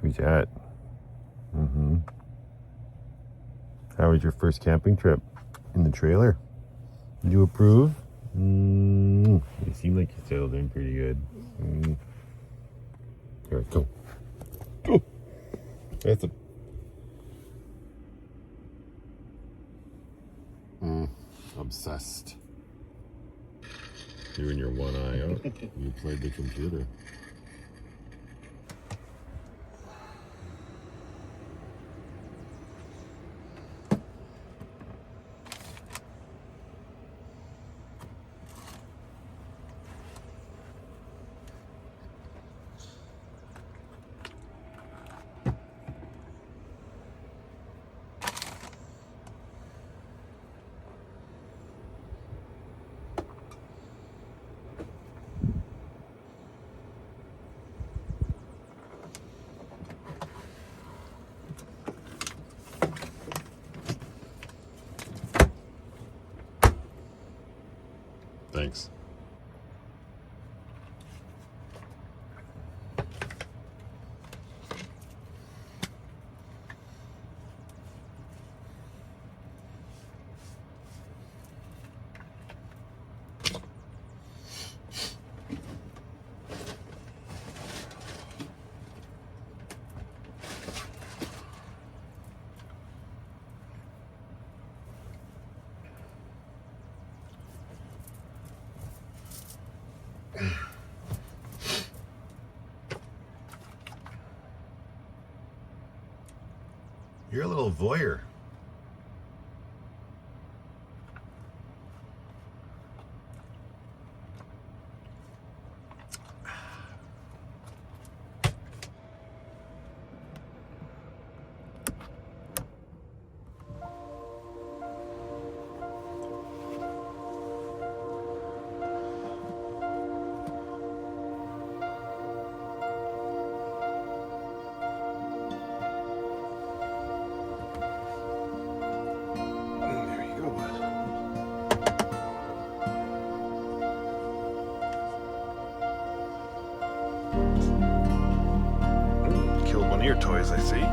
Who's that? How was your first camping trip? In the trailer? Did you approve? You seem like you settled in pretty good. Here, go. Go! That's a... Obsessed. You and your one eye out. You played the computer. Thanks. You're a little voyeur. Killed one of your toys, I see.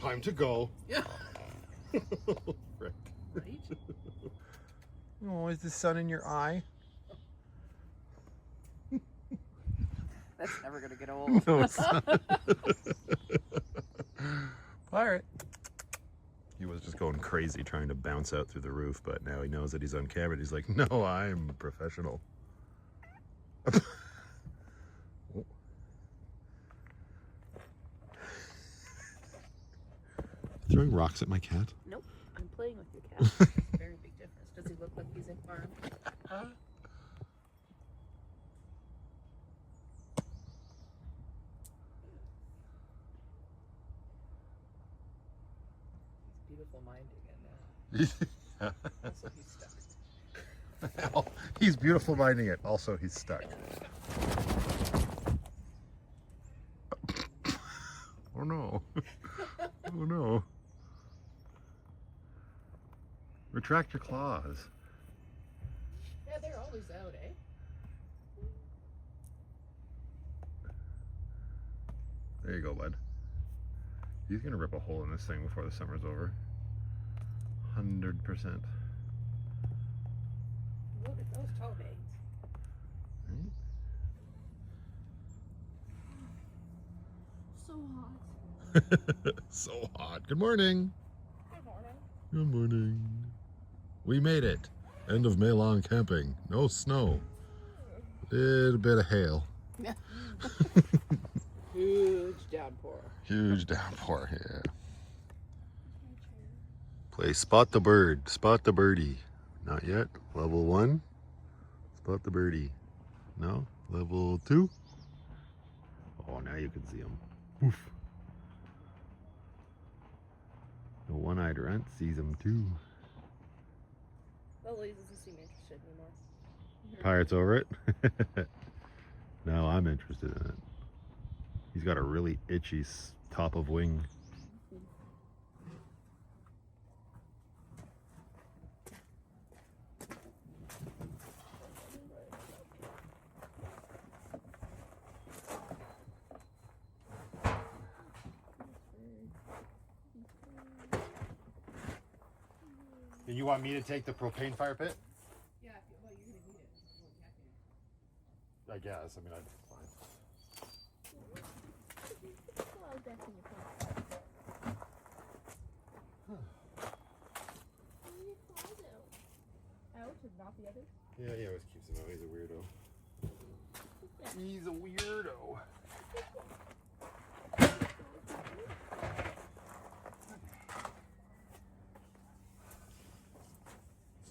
Time to go. Yeah. Frick. Right? Oh, is the sun in your eye? That's never going to get old. No, it's not. Pirate. He was just going crazy trying to bounce out through the roof, but now he knows that he's on camera. He's like, no, I'm professional. Throwing rocks at my cat? Nope. I'm playing with your cat. It's a very big difference. Does he look like he's in farm? Beautiful minding it now. Also, he's stuck. Well, he's beautiful minding it. Also, he's stuck. Oh no. Oh no. Retract your claws. Yeah, they're always out, eh? There you go, bud. He's gonna rip a hole in this thing before the summer's over. 100%. Look at those toe veins. Right? So hot. So hot. Good morning. Good morning. Good morning. We made it. End of May long camping. No snow. Little bit of hail. Yeah. Huge downpour. Huge downpour, yeah. Play spot the bird. Spot the birdie. Not yet. Level 1. Spot the birdie. No. Level 2. Oh, now you can see him. Oof. The one-eyed runt sees him too. Lily doesn't seem interested anymore. Pirate's over it? No, I'm interested in it. He's got a really itchy top of wing. And you want me to take the propane fire pit? Yeah, well, you're going to need it. I guess. I mean, I'd fine. Out and not the other? Yeah, he always keeps him out. He's a weirdo. He's a weirdo.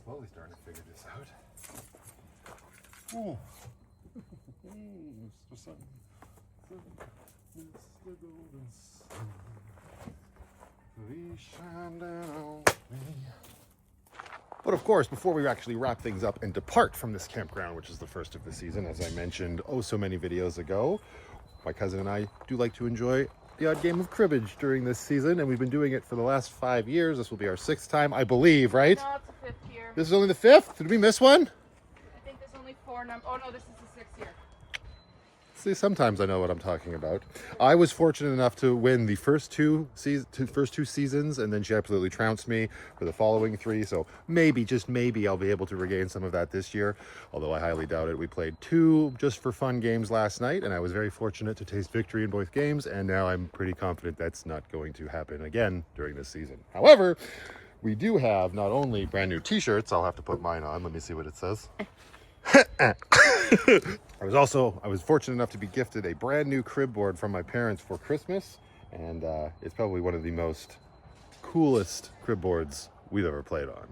Slowly starting to figure this out. Ooh. Mr. Sun. Mr. Golden Sun. Please shine down on me. But of course, before we actually wrap things up and depart from this campground, which is the first of the season, as I mentioned oh so many videos ago, my cousin and I do like to enjoy the odd game of cribbage during this season, and we've been doing it for the last 5 years. This will be our 6th time, I believe, right? No, it's the 5th year. This is only the 5th? Did we miss one? I think there's only 4 numbers. Oh no, this is the 6th year. See, sometimes I know what I'm talking about. I was fortunate enough to win the first two seasons, and then she absolutely trounced me for the following 3. So maybe, just maybe, I'll be able to regain some of that this year. Although I highly doubt it. We played 2 just for fun games last night, and I was very fortunate to taste victory in both games. And now I'm pretty confident that's not going to happen again during this season. However, we do have not only brand new T-shirts. I'll have to put mine on. Let me see what it says. I was fortunate enough to be gifted a brand new crib board from my parents for Christmas, and it's probably one of the most coolest crib boards we've ever played on.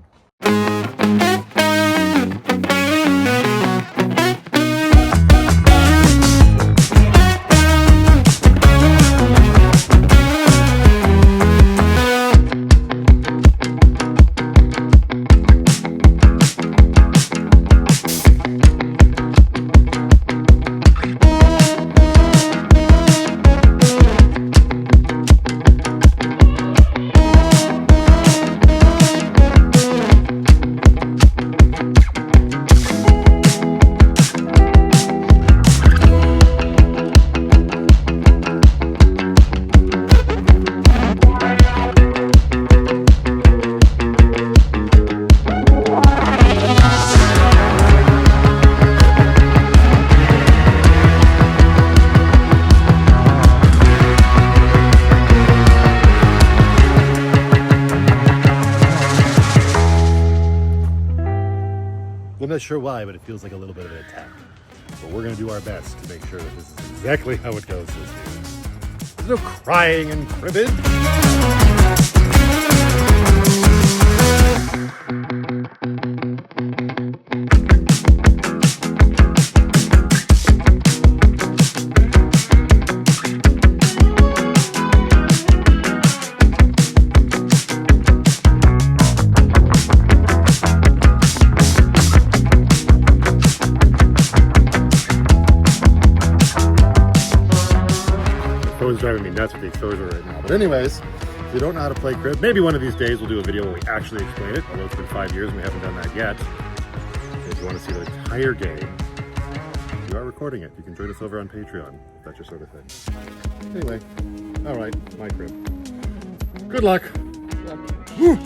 I'm not sure why, but it feels like a little bit of an attack. But we're going to do our best to make sure that this is exactly how it goes this year. There's no crying in Cribbage. Driving me nuts with the exposure right now. But anyways, if you don't know how to play Cribbage, maybe one of these days we'll do a video where we actually explain it, although it's been 5 years and we haven't done that yet. If you want to see the entire game, we are recording it. You can join us over on Patreon, if that's your sort of thing. Anyway, all right, my crib. Good luck. Woo.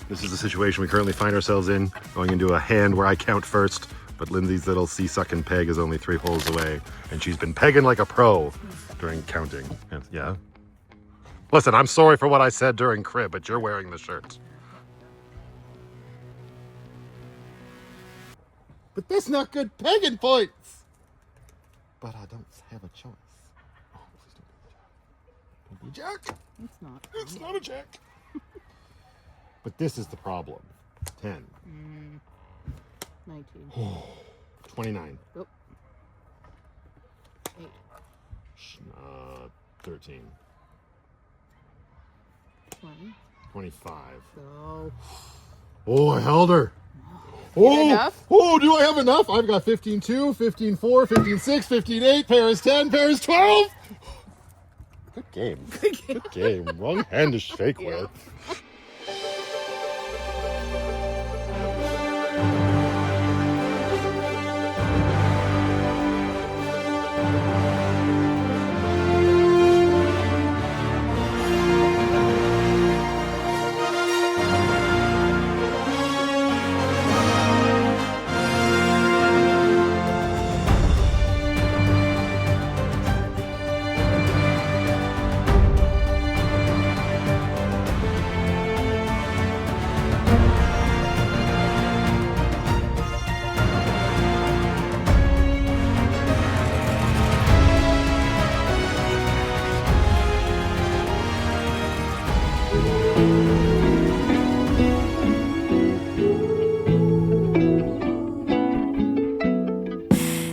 This is the situation we currently find ourselves in, going into a hand where I count first, but Lindsay's little sea-sucking peg is only 3 holes away, and she's been pegging like a pro during counting. Yeah? Listen, I'm sorry for what I said during crib, but you're wearing the shirt. But that's not good pegging points! But I don't have a choice. Oh, please don't be a jack. Don't be a jack! It's not. It's not a jack. But this is the problem. 10. 19. 29. Oh. 8. 13. 20. 25. So. Oh, I held her. Enough? Oh, do I have enough? I've got 15-2, 15-4, 15-6, 15-8, pair is 10, pair is 12. Good game. Good game. Wrong hand to shake with.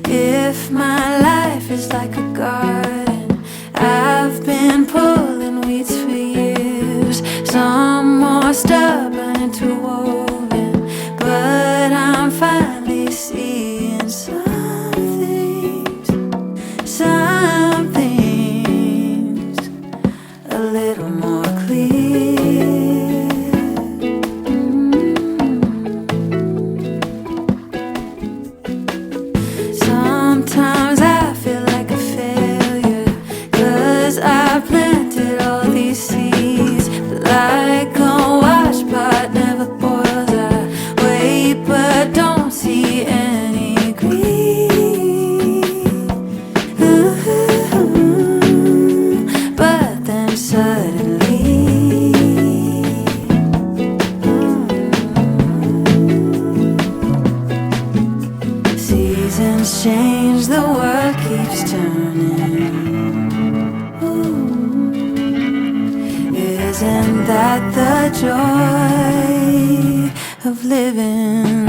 If my life is like a garden, I've been pulling weeds for years. Some more stubborn, interwoven, but I'm finally seeing some things a little more clear. Sometimes I feel like a failure, 'cause I planted all these seeds. But like a wash pot never boils, I wait but don't see any green. But then suddenly seasons change, the world keeps turning. Isn't that the joy of living?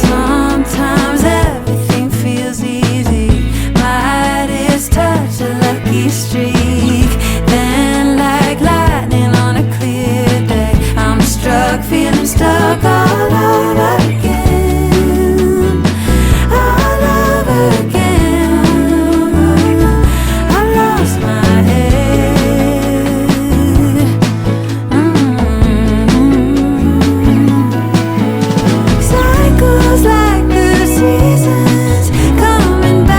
Sometimes everything feels easy. Midas touch, a lucky streak. Then like lightning on a clear day, I'm struck, feeling stuck all over again. All over again. I've lost my head. Cycles like the seasons coming back.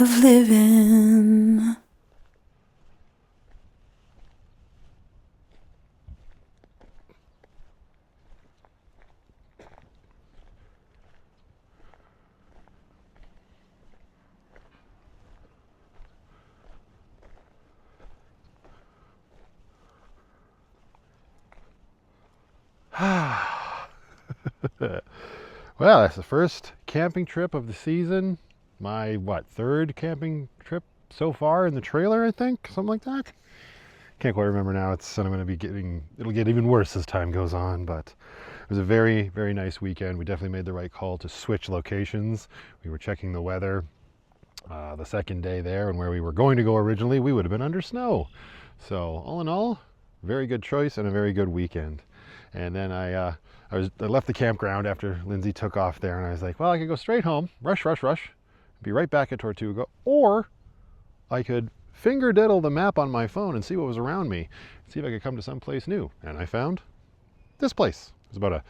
of living. Well, that's the first camping trip of the season. My, third camping trip so far in the trailer, I think? Something like that. Can't quite remember now. It'll get even worse as time goes on, but it was a very, very nice weekend. We definitely made the right call to switch locations. We were checking the weather the second day there, and where we were going to go originally, we would have been under snow. So all in all, very good choice and a very good weekend. And then I left the campground after Lindsay took off there, and I was like, well, I could go straight home, rush, be right back at Tortuga, or I could finger diddle the map on my phone and see what was around me, see if I could come to some place new. And I found this place. It was about an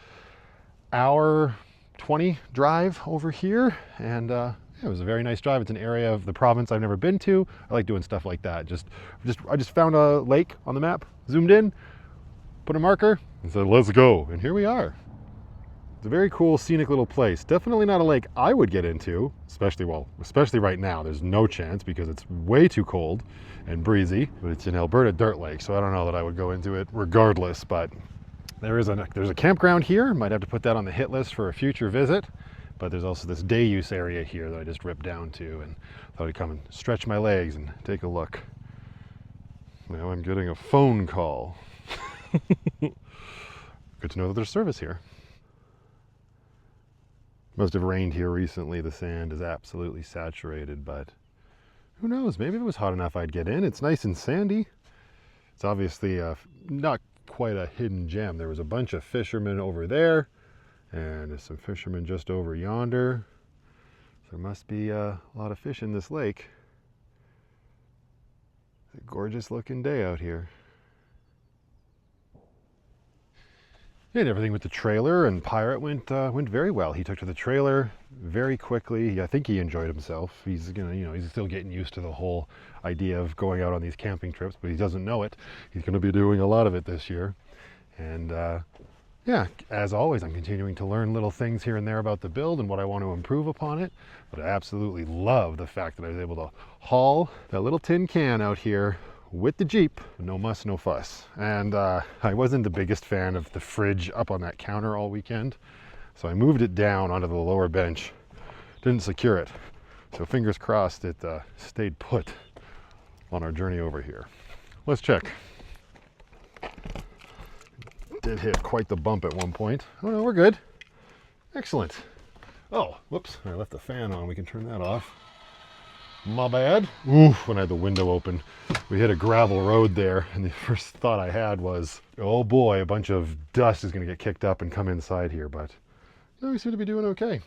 hour 20 drive over here, and it was a very nice drive. It's an area of the province I've never been to. I like doing stuff like that. I just found a lake on the map, zoomed in, put a marker, and said, let's go. And here we are. It's a very cool, scenic little place. Definitely not a lake I would get into, especially right now. There's no chance because it's way too cold and breezy. But it's an Alberta dirt lake, so I don't know that I would go into it regardless. But there's a campground here. Might have to put that on the hit list for a future visit. But there's also this day use area here that I just ripped down to, and thought I'd come and stretch my legs and take a look. Now I'm getting a phone call. Good to know that there's service here. Must have rained here recently. The sand is absolutely saturated, but who knows? Maybe if it was hot enough I'd get in. It's nice and sandy. It's obviously not quite a hidden gem. There was a bunch of fishermen over there, and there's some fishermen just over yonder. There must be a lot of fish in this lake. It's a gorgeous looking day out here. And everything with the trailer and Pirate went very well. He took to the trailer very quickly. I think he enjoyed himself. He's he's still getting used to the whole idea of going out on these camping trips, but he doesn't know it. He's going to be doing a lot of it this year. And yeah, as always, I'm continuing to learn little things here and there about the build and what I want to improve upon it. But I absolutely love the fact that I was able to haul that little tin can out here with the Jeep, no muss, no fuss. And I wasn't the biggest fan of the fridge up on that counter all weekend, so I moved it down onto the lower bench. Didn't secure it, so fingers crossed it stayed put on our journey over here. Let's check. Did hit quite the bump at one point. Oh no, we're good. Excellent. Oh, whoops, I left the fan on. We can turn that off. My bad. Oof, when I had the window open. We hit a gravel road there, and the first thought I had was, oh boy, a bunch of dust is going to get kicked up and come inside here, but no, we seem to be doing okay.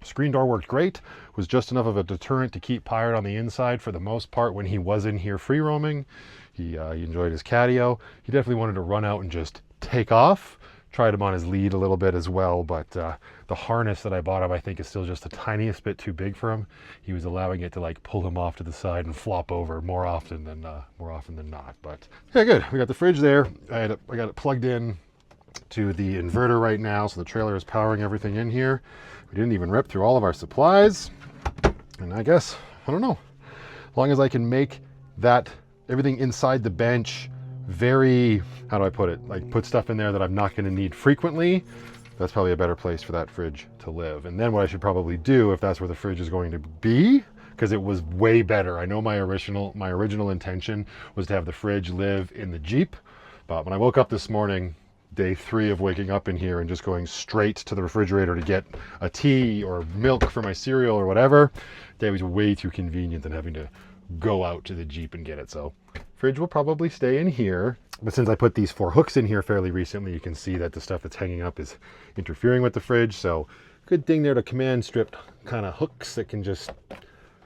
Screen door worked great. Was just enough of a deterrent to keep Pirate on the inside for the most part when he was in here free roaming. He enjoyed his catio. He definitely wanted to run out and just take off. Tried him on his lead a little bit as well, but the harness that I bought him, I think, is still just the tiniest bit too big for him. He was allowing it to like pull him off to the side and flop over more often than not. But yeah, good. We got the fridge there. I got it plugged in to the inverter right now, so the trailer is powering everything in here. We didn't even rip through all of our supplies, and I guess I don't know. As long as I can make that everything inside the bench very, how do I put it? Like put stuff in there that I'm not going to need frequently. That's probably a better place for that fridge to live. And then what I should probably do, if that's where the fridge is going to be, because it was way better. I know my original intention was to have the fridge live in the Jeep, but when I woke up this morning, day 3 of waking up in here and just going straight to the refrigerator to get a tea or milk for my cereal or whatever, that was way too convenient than having to go out to the Jeep and get it. So fridge will probably stay in here, but since I put these 4 hooks in here fairly recently, you can see that the stuff that's hanging up is interfering with the fridge. So good thing there to command strip kind of hooks that can just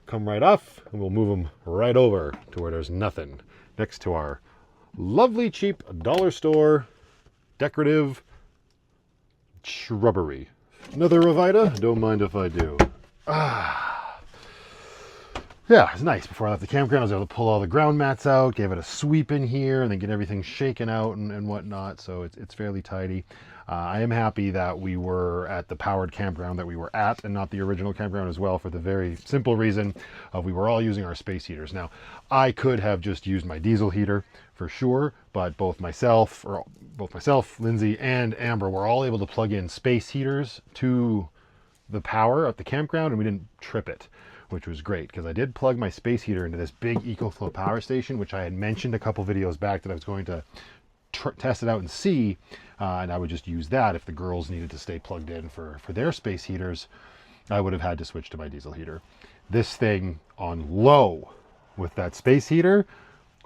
come right off, and we'll move them right over to where there's nothing, next to our lovely cheap dollar store decorative shrubbery. Another Ravita? Don't mind if I do. yeah, it's nice. Before I left the campground, I was able to pull all the ground mats out, gave it a sweep in here, and then get everything shaken out and whatnot. So it's fairly tidy. I am happy that we were at the powered campground that we were at and not the original campground as well, for the very simple reason of we were all using our space heaters. Now, I could have just used my diesel heater for sure, but both myself, Lindsay, and Amber were all able to plug in space heaters to the power at the campground, and we didn't trip it, which was great, because I did plug my space heater into this big EcoFlow power station, which I had mentioned a couple videos back that I was going to test it out and see, and I would just use that if the girls needed to stay plugged in for their space heaters. I would have had to switch to my diesel heater. This thing on low with that space heater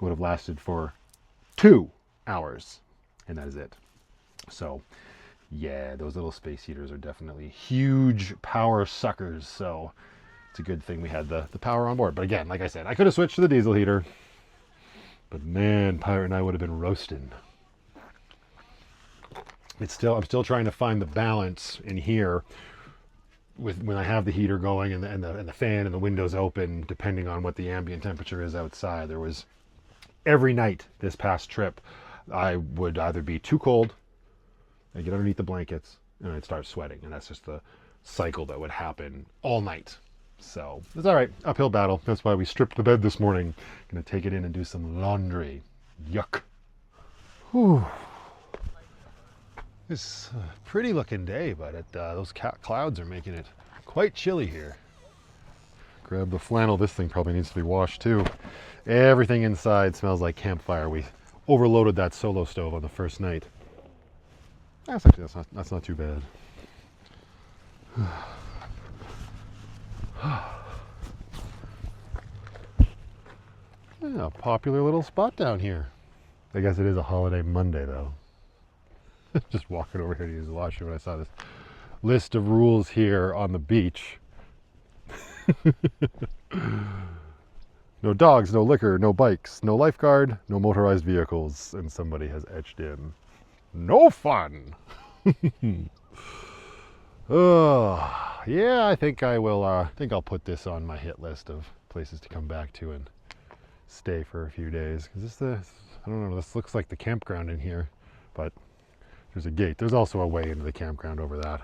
would have lasted for 2 hours, and that is it. So yeah, those little space heaters are definitely huge power suckers, so it's a good thing we had the power on board. But again, like I said, I could have switched to the diesel heater, but man, Pirate and I would have been roasting. I'm still trying to find the balance in here with when I have the heater going and the fan and the windows open, depending on what the ambient temperature is outside. There was every night this past trip, I would either be too cold, I'd get underneath the blankets, and I'd start sweating, and that's just the cycle that would happen all night. So it's all right, uphill battle. That's why we stripped the bed this morning. Gonna take it in and do some laundry. Yuck. Whew. It's a pretty looking day, but those clouds are making it quite chilly here. Grab the flannel. This thing probably needs to be washed too. Everything inside smells like campfire. We overloaded that solo stove on the first night. Actually, that's not too bad. Yeah, a popular little spot down here. I guess it is a holiday Monday though. Just walking over here to use the washroom when I saw this list of rules here on the beach. No dogs, no liquor, no bikes, no lifeguard, no motorized vehicles, and somebody has etched in, no fun. Oh, yeah, I think I will. I think I'll put this on my hit list of places to come back to and stay for a few days. Because I don't know. This looks like the campground in here, but there's a gate. There's also a way into the campground over that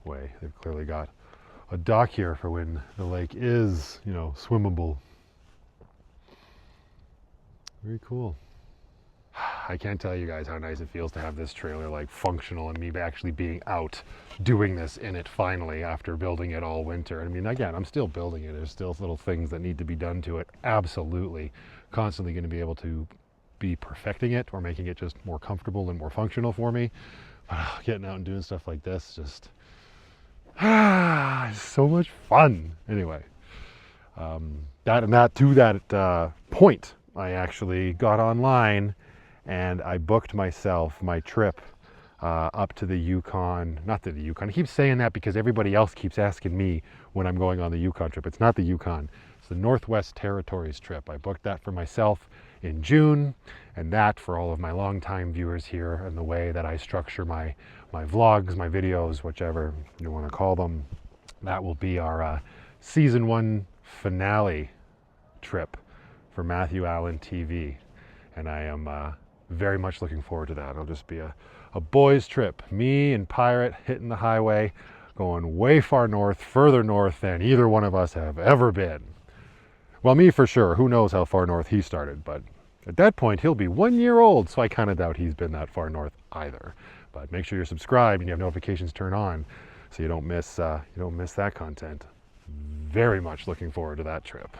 way. They've clearly got a dock here for when the lake is, swimmable. Very cool. I can't tell you guys how nice it feels to have this trailer like functional and me actually being out doing this in it finally after building it all winter. I mean, again, I'm still building it. There's still little things that need to be done to it. Absolutely. Constantly going to be able to be perfecting it or making it just more comfortable and more functional for me. But getting out and doing stuff like this just it's so much fun. Anyway, that point, I actually got online and I booked myself my trip up to the Yukon. Not to the Yukon. I keep saying that because everybody else keeps asking me when I'm going on the Yukon trip. It's not the Yukon. It's the Northwest Territories trip. I booked that for myself in June, and that for all of my longtime viewers here and the way that I structure my vlogs, my videos, whichever you want to call them, that will be our season 1 finale trip for Matthew Allen TV, and I am very much looking forward to that. It'll just be a boys trip, me and Pirate hitting the highway, going way far north, further north than either one of us have ever been. Well, me for sure. Who knows how far north he started, but at that point he'll be 1 year old, so I kind of doubt he's been that far north either. But make sure you're subscribed and you have notifications turned on so you don't miss that content. Very much looking forward to that trip.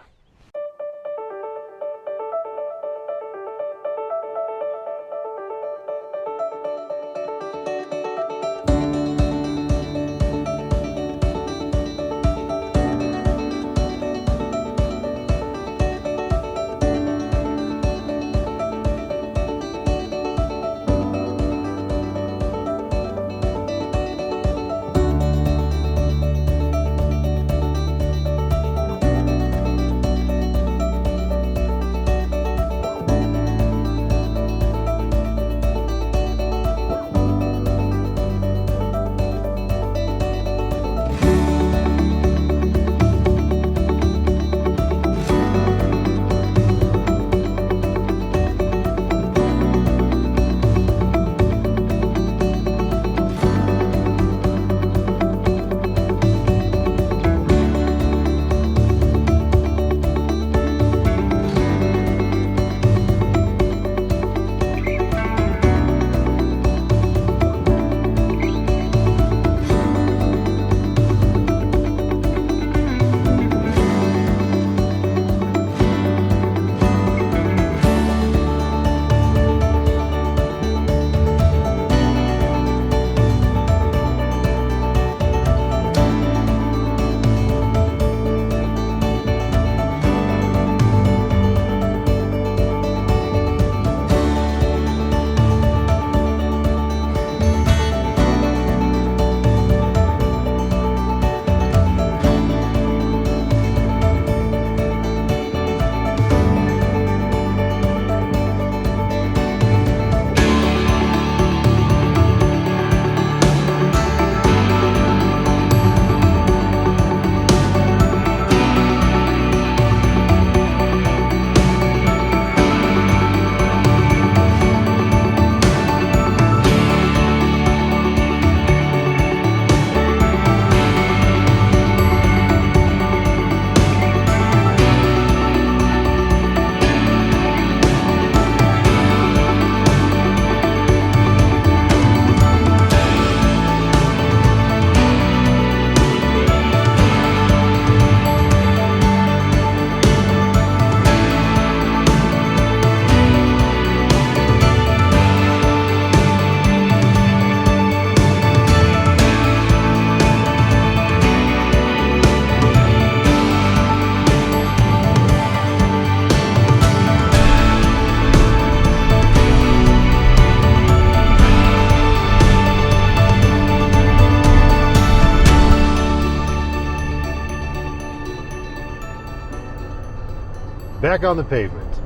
back on the pavement.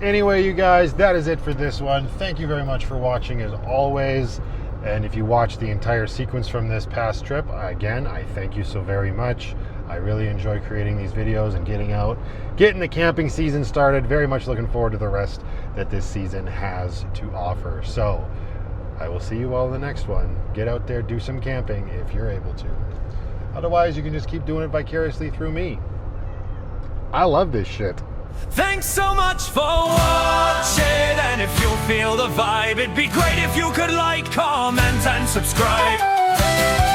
Anyway, you guys, that is it for this one. Thank you very much for watching as always. And if you watched the entire sequence from this past trip, again, I thank you so very much. I really enjoy creating these videos and getting out, getting the camping season started. Very much looking forward to the rest that this season has to offer. So I will see you all in the next one. Get out there, do some camping if you're able to. Otherwise, you can just keep doing it vicariously through me. I love this shit. Thanks so much for watching, and if you feel the vibe, it'd be great if you could like, comment and subscribe.